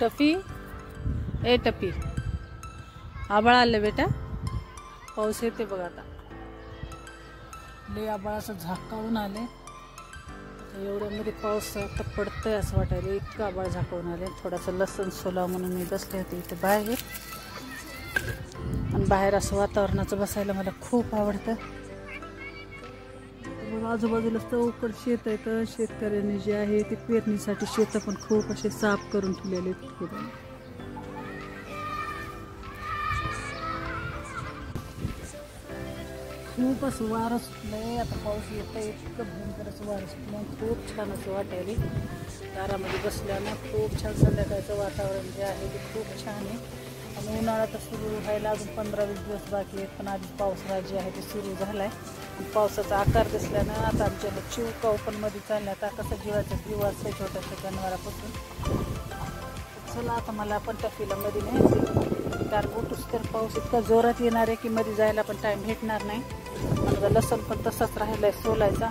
Tuffy ए Tuffy आबाळ आलं बेटा, पाऊस येते बघ आता. लय आबाळाचं झाकावून आले. एवढ्यामध्ये पाऊस आता पडतंय असं वाटायला, इतकं आबाळ झाकावून आले. थोडासा लसूण सोला म्हणून मी बसले होते इथे बाहेर. आणि बाहेर असं वातावरणाचं बसायला मला खूप आवडतं. आजूबाजूला चौकड शेत आहे, तर शेतकऱ्यांनी जे आहे ते पेरणीसाठी शेत पण खूप असे साफ करून ठेवलेले आहेत. खूप असं वारं सुटलंय, आता पाऊस येत आहे. इतकं भयंकर असं वारं सुटलं, खूप छान असं वाटायले. दारामध्ये बसल्यानं खूप छान. संध्याकाळचं वातावरण जे आहे ते खूप छान आहे. आणि उन्हाळा तर सुरू व्हायला अजून 15-20 दिवस बाकी आहेत, पण आधी पावसाळा जे आहे ते सुरू झाला आहे. आणि पावसाचा आकार दिसल्यानं आता आमच्याला चिवकाव पण मध्ये चालल्या. आता कसं जीवाचा जीव असते छोट्याशा जनावरापासून. चला आता मला पण टफीला मध्ये न्यायचं, कारण उठूस तर पाऊस इतका जोरात येणार आहे की मध्ये जायला पण टाईम भेटणार नाही. मला लसूण पण तसाच राहिलाय सोलायचा,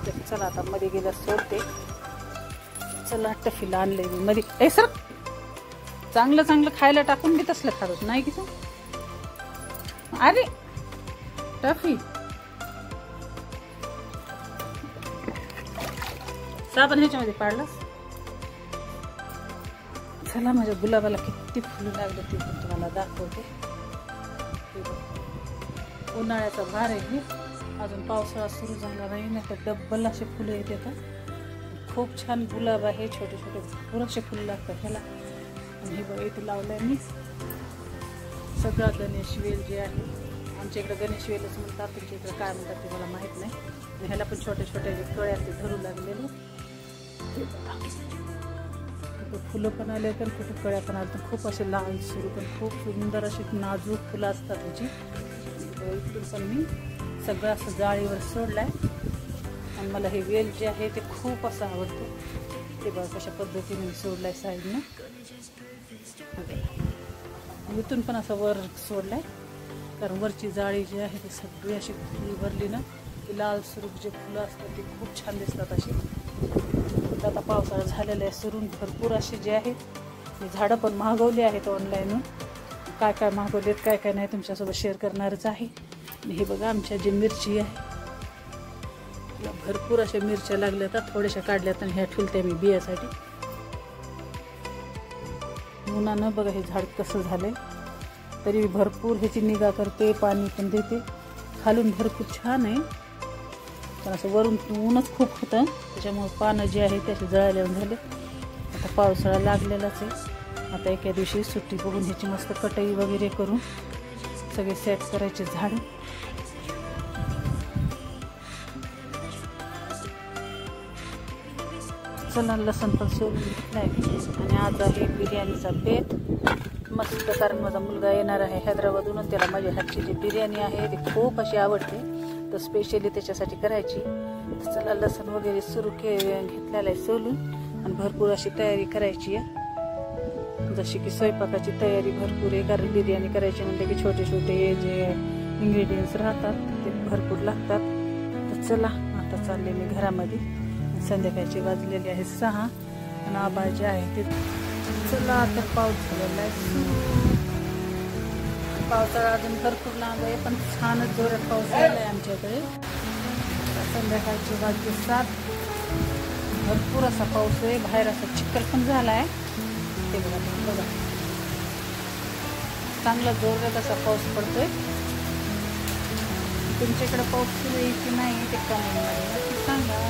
तर चला आता मध्ये गेल्या सोडते. चला टफीला आणलंय मी मध्ये. ए सर, चांगलं चांगलं खायला टाकून घेत असलं खात नाही की तू. अरे टफी, साबण ह्याच्यामध्ये पाडलास. चला माझ्या गुलाबाला किती फुलं लागले ते पण तुम्हाला दाखवते. उन्हाळ्याचा भार आहे हे, अजून पावसाळा सुरू झाला नाही तर डब्बल असे फुलं येते. आता खूप छान गुलाब आहे, छोटे छोटे भरपूर असे फुलं लागतात ह्याला. आणि हे बघा इथे लावलंय मी सगळा गणेश वेल जे आहे. आमच्या इकडे गणेश वेलच म्हणतात, तुमच्या इकडे काय म्हणतात ते मला माहीत नाही. आणि ह्याला पण छोटे छोटे जे कळ्या ते धरू लागलेले. फुलं पण आले तर कुठे कळ्या पण आल्या, तर खूप असे लाल सुरू पण खूप सुंदर अशी नाजूक फुलं असतात ह्याची. इथून पण मी सगळं असं जाळीवर सोडलाय. आणि मला हे वेल जे आहे ते खूप असं आवडतं. ते बघा कशा पद्धतीने मी सोडलाय साईडनं. इथून पण असं वर सोडलाय, कारण वरची जाळी जी आहे ती सगळी अशी फुलं भरली ना, की लाल सुरूप जे फुलं असतात ते खूप छान दिसतात अशी. आता पावसाळा झालेला आहे सुरून, भरपूर असे जे आहेत मी झाडं पण मागवली आहेत ऑनलाईनहून. काय काय मागवलेत काय काय नाही तुमच्यासोबत शेअर करणारच आहे. आणि हे बघा आमच्या जी मिरची आहे तिला भरपूर अशा मिरच्या लागल्या, तर थोड्याशा काढल्यात आणि ह्या ठेवल्या मी बियासाठी. उन्हानं बघा हे झाड कसं झालंय, तरी भरपूर ह्याची निगा करते, पाणी पण देते. खालून भरपूर छान आहे, पण असं वरून ऊनच खूप होतं, त्याच्यामुळे पानं जे आहे त्याचे जळाले झाले. आता पावसाळा लागलेलाच आहे. आता एका दिवशी सुट्टी बघून ह्याची मस्त कटाई वगैरे करून सगळे सेट करायचे झाड. चला लसूण पण सोडून घेतलाय आणि आज आहे बिर्याणीचा बेत मस्त, कारण माझा मुलगा येणार आहे हैदराबादहून. त्याला माझ्या हातची जी बिर्याणी आहे ती खूप अशी आवडते, तर स्पेशली त्याच्यासाठी करायची. चला लसूण वगैरे सुरू घेतलेला आहे सोलून, आणि भरपूर अशी तयारी करायची आहे. जशी की स्वयंपाकाची तयारी भरपूर आहे, कारण बिर्याणी करायची म्हणजे की छोटे छोटे जे इंग्रेडियंट्स राहतात ते भरपूर लागतात. तर चला आता चालले मी घरामध्ये. संध्याकाळचे वाजलेले आहे 6 आणि आबाळ जे आहे ते. चला आता पाऊस झालेला आहे, पावसाळा अजून भरपूर लांब आहे, पण छानच जोरात पाऊस झाला आहे आमच्याकडे. संध्याकाळचे वाजले 7, भरपूर असा पाऊस आहे. बाहेर असा चिखल पण झाला आहे ते बघा. चांगला जोरात असा पाऊस पडतोय. तुमच्याकडे पाऊस सुरू आहे की नाही ते कमेंटमध्ये नक्की सांगा.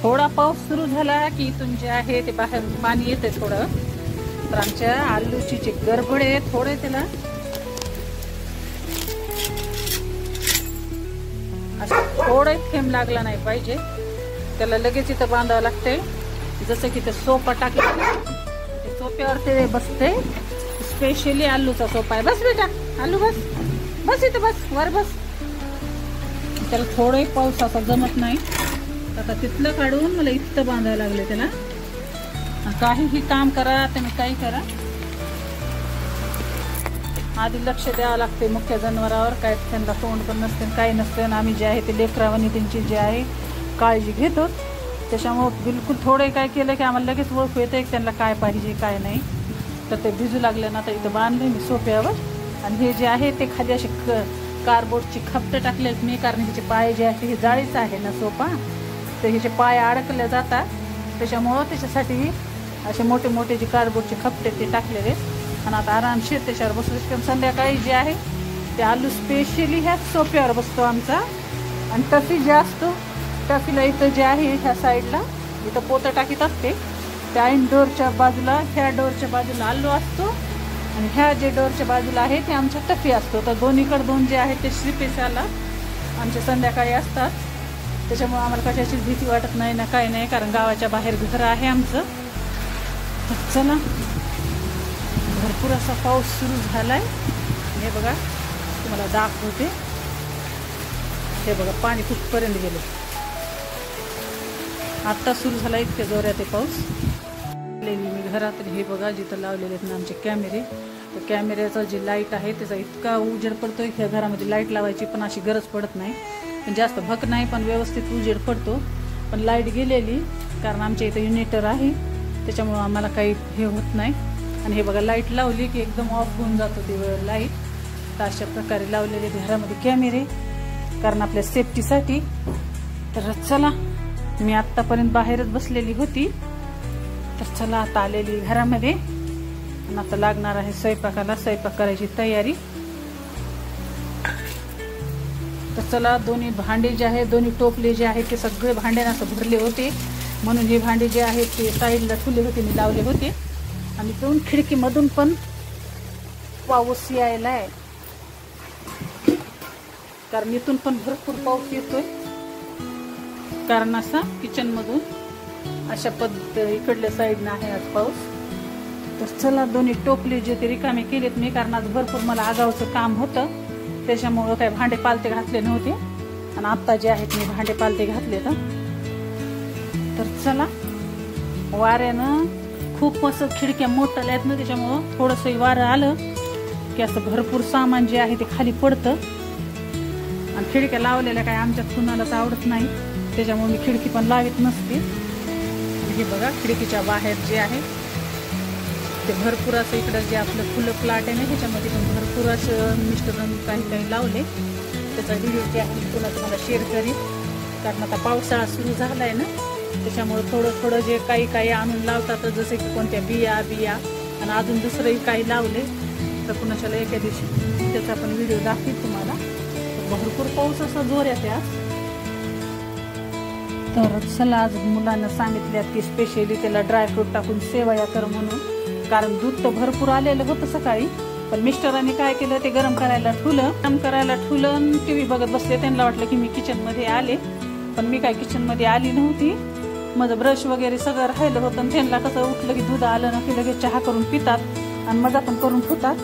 थोडा पाऊस सुरू झाला की इथून जे आहे ते बाहेर पाणी येते थोडं. तर आमच्या आलूची जे गडबड आहे थोडे त्याला असं थोडं थेंब लागला नाही पाहिजे, त्याला लगेच इथं बांधावं लागते. जसं की ते सोपा टाकला ते सोप्यावर ते बसते. स्पेशली आलूचा सोपा आहे. बस बेटा आलू बस, बस इथं बस, वर बस. त्याला थोडंही पाऊस असा जमत नाही. आता तिथलं काढून मला इथं बांधायला लागले त्याला. काहीही काम करा तुम्ही, काही करा, आधी लक्ष द्यावं लागते मुख्य जनावरावर. काय त्यांना तोंड पण नसते काही नसते. आणि आम्ही जे आहे ते लेकरावानी त्यांची जे आहे काळजी घेतो. त्याच्यामुळं बिलकुल थोडे काय केलं की आम्हाला लगेच ओळखू येतं की त्यांना काय पाहिजे काय नाही. तर ते भिजू लागले ना, तर इथं बांधले मी सोप्यावर. आणि हे जे आहे ते खाली असे कार्डबोर्डची खपटं टाकलेत मी, कारण ह्याचे पाय जे आहे हे जाळीचं आहे ना सोपा, तर ह्याचे पाय अडकले जातात. त्याच्यामुळं त्याच्यासाठी असे मोठे मोठे जे कार्डबोर्डचे खपटे ते टाकलेले. आणि आता आरामशीर त्याच्यावर बसू. कारण संध्याकाळी जे आहे ते आलू स्पेशली ह्याच सोप्यावर बसतो आमचा. आणि टफी जे असतो, टफीला इथं जे आहे ह्या साईडला इथं पोतं टाकीत असते. त्या डोरच्या बाजूला, ह्या डोरच्या बाजूला आलू असतो आणि ह्या जे डोरच्या बाजूला आहे ते आमच्या टफी असतो. तर दोन्हीकडे दोन जे आहेत ते श्रीपेशाला आमच्या संध्याकाळी असतात. त्याच्यामुळे आम्हाला कशाचीच भीती वाटत नाही ना काय नाही, कारण गावाच्या बाहेर घर आहे आमचं. तर चला, भरपूर असा पाऊस सुरू झाला आहे. हे बघा तुम्हाला दाखवते. हे बघा पाणी कुठपर्यंत गेले. आत्ता सुरू झाला इतक्या जोरात आहे पाऊस. मी घरात हे बघा जिथं लावलेले आहेत ना आमचे कॅमेरे, तर कॅमेऱ्याचा जे लाईट आहे त्याचा इतका उजेड पडतोय की घरामध्ये लाईट लावायची पण अशी गरज पडत नाही. पण जास्त भक नाही, पण व्यवस्थित उजेड पडतो. पण लाईट गेलेली, कारण आमच्या इथं युनिटर आहे त्याच्यामुळं आम्हाला काही हे होत नाही. आणि हे बघा लाईट लावली की एकदम ऑफ होऊन जातो ते लाईट. तर अशा प्रकारे लावलेले घरामध्ये कॅमेरे, कारण आपल्या सेफ्टीसाठी. तर चला, मी आत्तापर्यंत बाहेरच बसलेली होती. तर चला आता आलेली घरामध्ये आणि आता लागणार आहे स्वयंपाकाला. स्वयंपाक करायची तयारी. तर चला, दोन्ही भांडे जे आहे, दोन्ही टोपले जे आहेत ते सगळे भांडे असं भरले होते, म्हणून हे भांडे जे आहेत ते साईडला ठेवले होते, मी लावले होते. आणि दोन खिडकीमधून पण पाऊस यायला आहे, कारण इथून पण भरपूर पाऊस येतोय. कारण असा किचनमधून अशा इकडल्या साईडनं आहे आज पाऊस. तर चला, दोन्ही टोपले जे ते रिकामे केलेत मी, कारण आज भरपूर मला आगाऊचं काम होतं. त्याच्यामुळं काही भांडे पालते घातले नव्हते. आणि आत्ता जे आहेत मी भांडे पालते घातले. तर चला, वाऱ्यानं खूप असं खिडक्या मोठ्या आहेत ना, त्याच्यामुळं थोडंसं वारं आलं की असं भरपूर सामान जे आहे ते खाली पडतं. आणि खिडक्या लावलेल्या काय आमच्यात कुणालाच आवडत नाही, त्याच्यामुळे मी खिडकी पण लावित नसते. हे बघा खिडकीच्या बाहेर जे आहे ते भरपूर असं इकडं जे आपलं फुलं प्लाट आहे ना, ह्याच्यामध्ये पण भरपूर असं मिस्टरांनी काही काही लावले. त्याचा व्हिडिओ जे आहे मी तुला तुम्हाला शेअर करीन, कारण आता पावसाळा सुरू झाला आहे ना, त्याच्यामुळं थोडं थोडं जे काही काही आणून लावतात, जसे की कोणत्या बिया आणि अजून दुसरंही काही लावले. तर कुणाच्याला एका दिवशी त्याचा पण व्हिडिओ दाखवेल तुम्हाला. भरपूर पाऊस असा जोरात आहे. तर चला, आज मुलांना सांगितल्यात की स्पेशली त्याला ड्रायफ्रूट टाकून सेवया कर म्हणून, कारण दूध तर भरपूर आलेलं होतं सकाळी. पण मिस्टरांनी काय केलं, ते गरम करायला ठेवलं टीव्ही बघत बसले. त्यांना वाटलं की मी किचनमध्ये आले, पण मी काय किचनमध्ये आली नव्हती. माझं ब्रश वगैरे सगळं राहिलं होतं. आणि त्यांना कसं उठलं की दूध आलं ना की लगेच चहा करून पितात आणि मजा पण करून ठेवतात.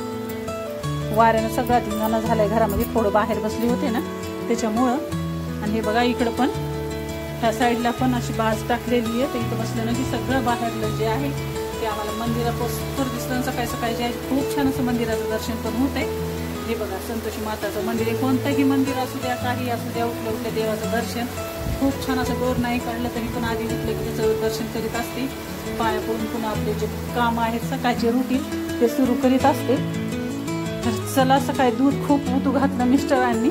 वाऱ्यानं सगळा धिंगाणा झालाय घरामध्ये, थोडं बाहेर बसले होते ना त्याच्यामुळं. आणि हे बघा इकडं पण ह्या साईडला पण अशी बाज टाकलेली आहे. तर इथं बसलं ना की सगळं बाहेरलं जे आहे ते आम्हाला मंदिरापासून दिसतं. सकाळी सकाळी जे आहे खूप छान असं मंदिराचं दर्शन पण होत आहे. हे बघा संतोषी माताचं मंदिर आहे. कोणतंही मंदिर असू द्या, काही असू द्या, उठल्या उठल्या देवाचं दर्शन खूप छान असं. डोर नाही काढलं तरी पण आधी उठलं की त्याचं दर्शन करीत असते. पाया पडून पुन्हा आपले जे काम आहेत सकाळचे रुटीन ते सुरू करीत असते. तर चला, सकाळी दूध खूप उतू घातलं मिस्टरांनी.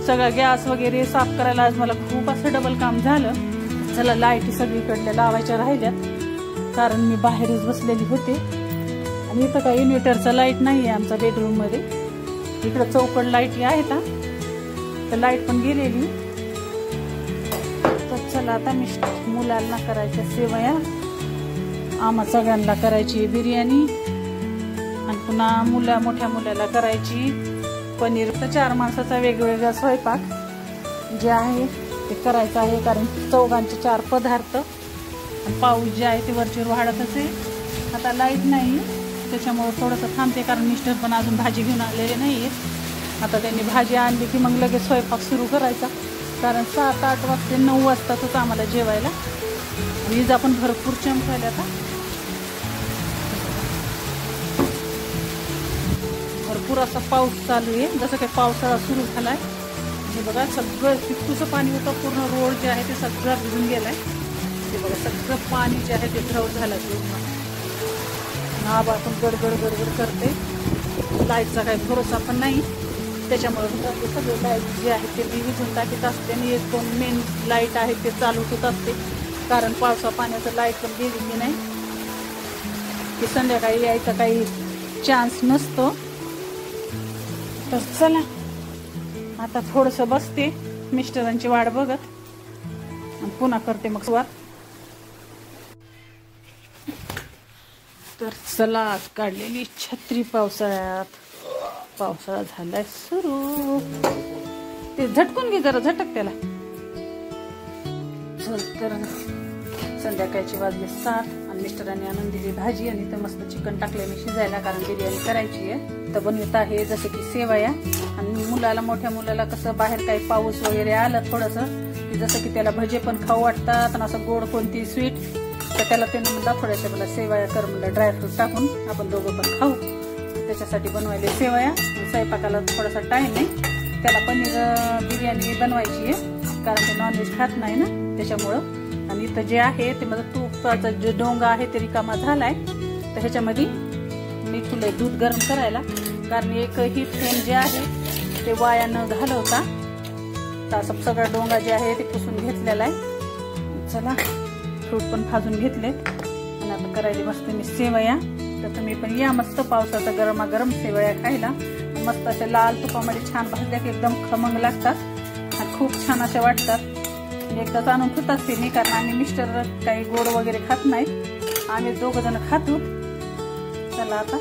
सगळा गॅस वगैरे साफ करायला आज मला खूप असं डबल काम झालं. चला, लाईटी सगळीकडल्या लावायच्या राहिल्यात, कारण मी बाहेरच बसलेली होते. आणि इथं काही इन्व्हर्टरचा लाईट नाही आहे आमच्या बेडरूममध्ये. इकडं चौकड लाईट आहेत, तर लाईट पण गेलेली. तर चला, आता मुलांना करायच्या सेवया, आम्हा सगळ्यांना करायची बिर्याणी, आणि पुन्हा मोठ्या मुलाला करायची पनीर. तर 4 माणसाचा वेगवेगळा स्वयंपाक जे आहे ते करायचं आहे, कारण चौघांचे 4 पदार्थ. आणि पाऊस जे आहे ते वरचीवर वाढतच आहे. आता लाईट नाही त्याच्यामुळे थोडंसं थांबते, कारण मिस्टर पण अजून भाजी घेऊन आलेले नाही आहेत. आता त्यांनी भाजी आणली की मग लगेच स्वयंपाक सुरू करायचा, कारण 7-8 वाजते 9 वाजतातच आम्हाला जेवायला. विजा पण भरपूर चमकायला. आता भरपूर असा पाऊस चालू आहे, जसं काही पावसाळा सुरू झालाय. हे बघा सगळं तिथूचं पाणी होतं, पूर्ण रोड जे आहे ते सगळं भिजून गेलाय. ते बघा सगळं पाणी जे आहे ते द्रव झालं पूर्ण. नाब आपण गडगड गडगड करते. लाईटचा काही भरोसा पण नाही, त्याच्यामुळे सगळे लाईट जे आहे ते मी विजून टाकीत असते आणि एक दोन मेन लाईट आहे ते चालू होत असते, कारण पावसा पाण्याचं लाईट पण गेली की नाही की संध्याकाळी यायचा काही चान्स नसतो. तर चला आता थोडंसं बसते मिस्टरांची वाट बघत आणि पुन्हा करते मग सुरुवात. तर चला आज काढलेली छत्री पावसाळ्यात. पावसाळा झालाय सुरू. ते झटकून घे जरा, झटक त्याला. चल तर संध्याकाळची वाजले 7 आणि मिस्टरांनी आणून दिली भाजी आणि तर मस्त चिकन टाकले मी शिजायला, कारण बिर्याणी करायची आहे. तर बनवत आहे जसं की सेवया. आणि मुलाला, मोठ्या मुलाला कसं बाहेर काही पाऊस वगैरे आलं थोडंसं की जसं की त्याला भजे पण खाऊ वाटतात आणि असं गोड कोणती स्वीट, तर त्याला त्यानं म्हणलं थोड्याशा मला सेवया कर, म्हणलं ड्रायफ्रूट टाकून आपण दोघं पण खाऊ. त्याच्यासाठी बनवायले सेवया. स्वयंपाकाला थोडासा टाईम आहे. त्याला पनीर बिर्याणी बनवायची आहे, कारण ते नॉनव्हेज खात नाही ना, त्याच्यामुळं. आणि इथं जे आहे ते माझं तुपाचा जे डोंगा आहे ते रिकामा झालाय, तर ह्याच्यामध्ये मी ठेवलंय दूध गरम करायला, कारण एकही थेंब जे आहे ते वाया न घालवता तर असं सगळा डोंगा जे आहे ते पुसून घेतलेला आहे. चला फ्रूट पण भाजून घेतलेत आणि आता करायला मस्त मी सेवया. तर तुम्ही पण या मस्त पावसाचा गरमागरम सेवया खायला. मस्त अशा लाल तुपामध्ये छान भाजल्या की एकदम खमंग लागतात आणि खूप छान अशा वाटतात. एकदाच आणून ठेवत असते मी, कारण आम्ही मिस्टर काही गोड वगैरे खात नाहीत, आम्ही दोघं जण खातो. चला आता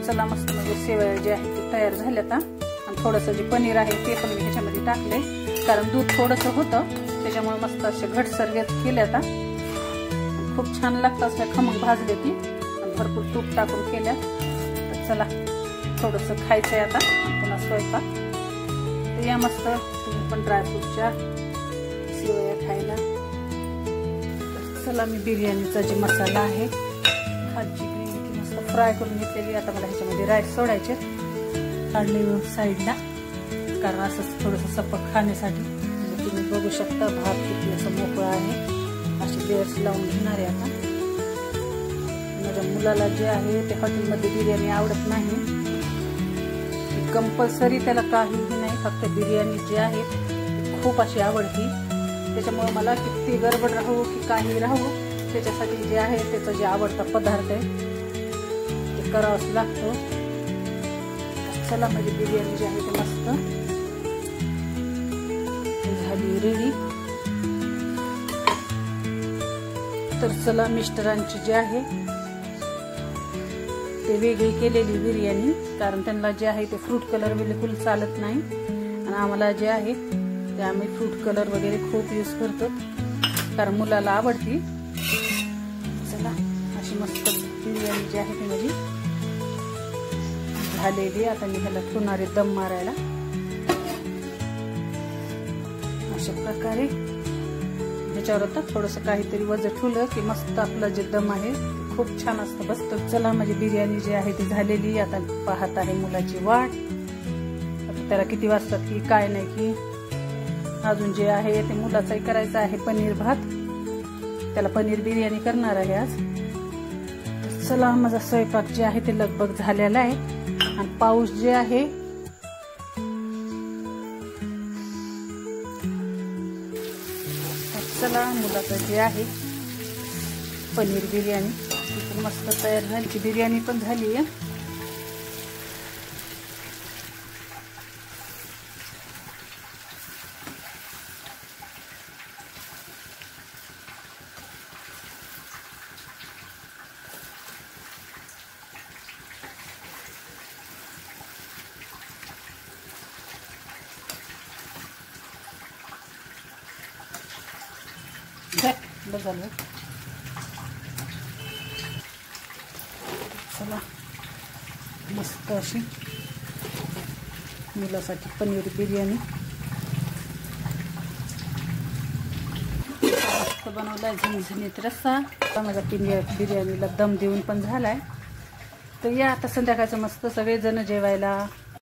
चला मस्त म्हणजे सेवया जे आहे ते तयार झाल्यात. आणि थोडंसं जे पनीर आहे ते पण मी ह्याच्यामध्ये टाकले, कारण दूध थोडंसं होतं त्याच्यामुळे मस्त असे घटसर केले. आता खूप छान लागतात, अशा खमंग भाजले ती आणि भरपूर तूप टाकून केल्या. तर चला थोडंसं खायचंय आता पुन्हा स्वयंपाक. तर या मस्त तुम्ही पण ड्रायफ्रूटच्या सेवया खायला. चला मी बिर्याणीचा जे मसाला आहे, खालची ग्रेव्ही मस्त फ्राय करून घेतलेली. आता मला ह्याच्यामध्ये राईस सोडायचे, काढले साईडला, कारण असं थोडंसं सपक खाण्यासाठी. तुम्ही बघू शकता भात किती असं मोकळा आहे. असे लेयर्स लावून घेणार आहे आता. माझ्या मुलाला जे आहे ते हॉटेलमध्ये बिर्याणी आवडत नाही, कंपल्सरी त्याला काहीही नाही, फक्त बिर्याणी जी आहे खूप अशी आवडती. त्याच्यामुळे मला किती गडबड राहू की काही राहू, त्याच्यासाठी जे आहे त्याचा जे आवडता पदार्थ आहे ते करावंच लागतो. चला माझी बिर्याणी जी आहे ते मस्त झाली रेडी. तर चला मिस्टरांची जे आहे ते वेगळी केलेली बिर्याणी, कारण त्यांना जे आहे ते फ्रूट कलर बिलकुल चालत नाही आणि आम्हाला जे आहे ते आम्ही फ्रूट कलर वगैरे खूप यूज करतो, कारण मुलाला आवडती. चला अशी मस्त बिर्याणी जी आहे ती माझी झालेली. आता मी ह्याला ठेवणार आहे दम मारायला. अशा प्रकारे ह्याच्यावर आता थोडंसं काहीतरी वजन ठेवलं की मस्त आपलं जे दम आहे खूप छान असतं बसतं. चला माझी बिर्याणी जी आहे ती झालेली. आता पाहत आहे मुलाची वाट. आता त्याला किती वाजतात की काय नाही की अजून जे आहे ते मुलाचाही करायचं आहे पनीर भात. त्याला पनीर बिर्याणी करणार आहे आज. चला माझा स्वयंपाक जे आहे ते लगभग झालेला आहे आणि पाऊस जे आहे चला मुलाचं जे आहे पनीर बिर्याणी ती मस्त तयार झाली. बिर्याणी पण झाली आहे. झालं. चला मस्त अशी मुलासाठी पनीर बिर्याणी मस्त बनवलाय. झणझणीत रस्सा. माझा बिर्याणीला दम देऊन पण झालाय. तर या आता संध्याकाळचं मस्त सगळेजण जेवायला.